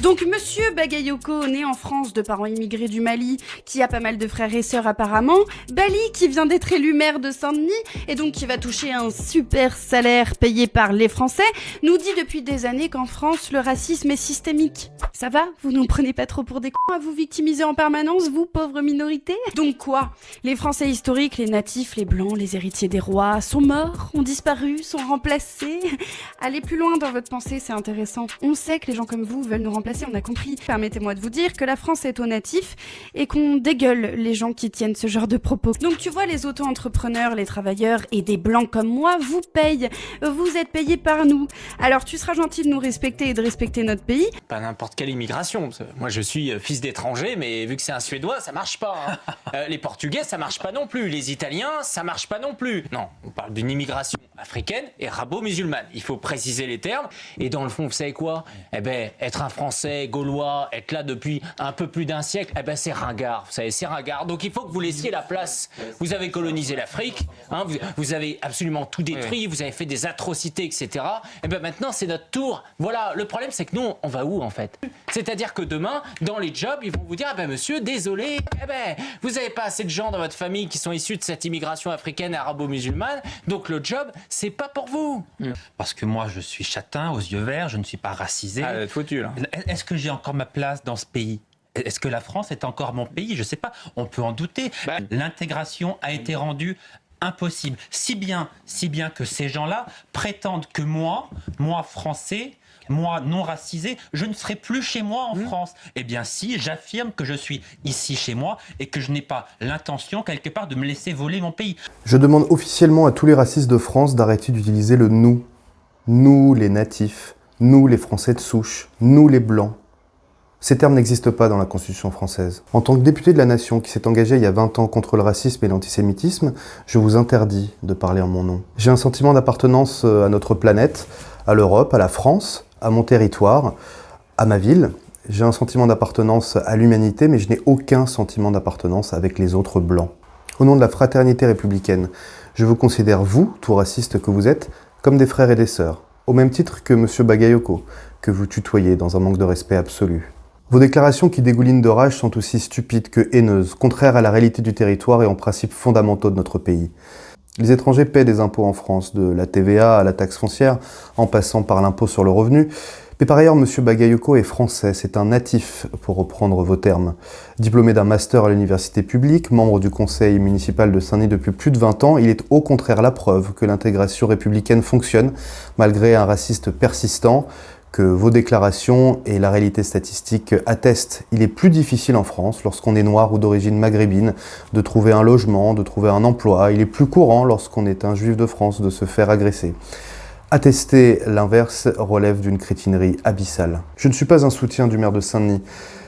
Donc monsieur Bagayoko, né en France de parents immigrés du Mali, qui a pas mal de frères et sœurs apparemment, Bali qui vient d'être élu maire de Saint-Denis et donc qui va toucher un super salaire payé par les Français, nous dit depuis des années qu'en France le racisme est systémique. Ça va? Vous nous prenez pas trop pour des cons à vous victimiser en permanence, vous pauvres minorités? Donc quoi? Les Français historiques, les natifs, les blancs, les héritiers des rois sont morts, ont disparu, sont remplacés? Allez plus loin dans votre pensée, c'est intéressant. On sait que les gens comme vous veulent nous remplacer, on a compris. Permettez-moi de vous dire que la France est aux natifs et qu'on dégueule les gens qui tiennent ce genre de propos. Donc tu vois, les auto-entrepreneurs, les travailleurs et des blancs comme moi vous payent. Vous êtes payés par nous. Alors tu seras gentil de nous respecter et de respecter notre pays. Pas n'importe quelle immigration. Moi je suis fils d'étranger, mais vu que c'est un Suédois, ça marche pas. Hein. Les Portugais, ça marche pas non plus. Les Italiens, ça marche pas non plus. Non, on parle d'une immigration africaine et rabo-musulmane. Il faut préciser les termes. Et dans le fond, vous savez quoi? Eh ben, être un Français, Gaulois, être là depuis un peu plus d'un siècle, eh ben c'est ringard. Vous savez, c'est ringard. Donc il faut que vous laissiez la place. Vous avez colonisé l'Afrique, hein, vous avez absolument tout détruit, vous avez fait des atrocités, etc. Et ben maintenant, c'est notre tour. Voilà, le problème, c'est que nous, on va où en fait? C'est-à-dire que demain, dans les jobs, ils vont vous dire, ah ben monsieur, désolé, eh ben, vous n'avez pas assez de gens dans votre famille qui sont issus de cette immigration africaine et arabo-musulmane, donc le job, c'est pas pour vous. Parce que moi, je suis châtain, aux yeux verts, je ne suis pas racisé. Ah, être foutu, là. Est-ce que j'ai encore ma place dans ce pays? Est-ce que la France est encore mon pays? Je ne sais pas, on peut en douter. L'intégration a été rendue impossible. Si bien que ces gens-là prétendent que moi, français, moi, non racisé, je ne serai plus chez moi en France. Eh bien si, j'affirme que je suis ici chez moi et que je n'ai pas l'intention, quelque part, de me laisser voler mon pays. Je demande officiellement à tous les racistes de France d'arrêter d'utiliser le « nous ». Nous, les natifs, nous, les Français de souche, nous, les Blancs. Ces termes n'existent pas dans la Constitution française. En tant que député de la Nation qui s'est engagé il y a 20 ans contre le racisme et l'antisémitisme, je vous interdis de parler en mon nom. J'ai un sentiment d'appartenance à notre planète, à l'Europe, à la France, à mon territoire, à ma ville. J'ai un sentiment d'appartenance à l'humanité, mais je n'ai aucun sentiment d'appartenance avec les autres Blancs. Au nom de la fraternité républicaine, je vous considère, vous, tout raciste que vous êtes, comme des frères et des sœurs, au même titre que M. Bagayoko, que vous tutoyez dans un manque de respect absolu. Vos déclarations qui dégoulinent de rage sont aussi stupides que haineuses, contraires à la réalité du territoire et aux principes fondamentaux de notre pays. Les étrangers paient des impôts en France, de la TVA à la taxe foncière, en passant par l'impôt sur le revenu. Mais par ailleurs, M. Bagayoko est français, c'est un natif, pour reprendre vos termes. Diplômé d'un master à l'université publique, membre du conseil municipal de Saint-Denis depuis plus de 20 ans, il est au contraire la preuve que l'intégration républicaine fonctionne, malgré un racisme persistant, que vos déclarations et la réalité statistique attestent. Il est plus difficile en France, lorsqu'on est noir ou d'origine maghrébine, de trouver un logement, de trouver un emploi. Il est plus courant, lorsqu'on est un juif de France, de se faire agresser. Attester l'inverse relève d'une crétinerie abyssale. Je ne suis pas un soutien du maire de Saint-Denis.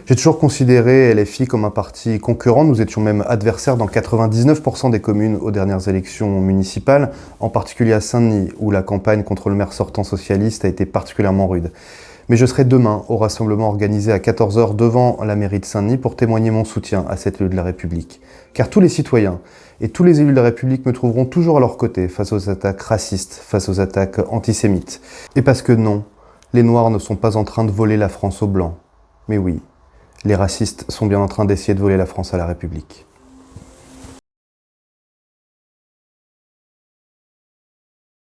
J'ai toujours considéré LFI comme un parti concurrent. Nous étions même adversaires dans 99% des communes aux dernières élections municipales, en particulier à Saint-Denis, où la campagne contre le maire sortant socialiste a été particulièrement rude. Mais je serai demain au rassemblement organisé à 14 h devant la mairie de Saint-Denis pour témoigner mon soutien à cet élu de la République. Car tous les citoyens et tous les élus de la République me trouveront toujours à leur côté face aux attaques racistes, face aux attaques antisémites. Et parce que non, les Noirs ne sont pas en train de voler la France aux Blancs. Mais oui, les racistes sont bien en train d'essayer de voler la France à la République.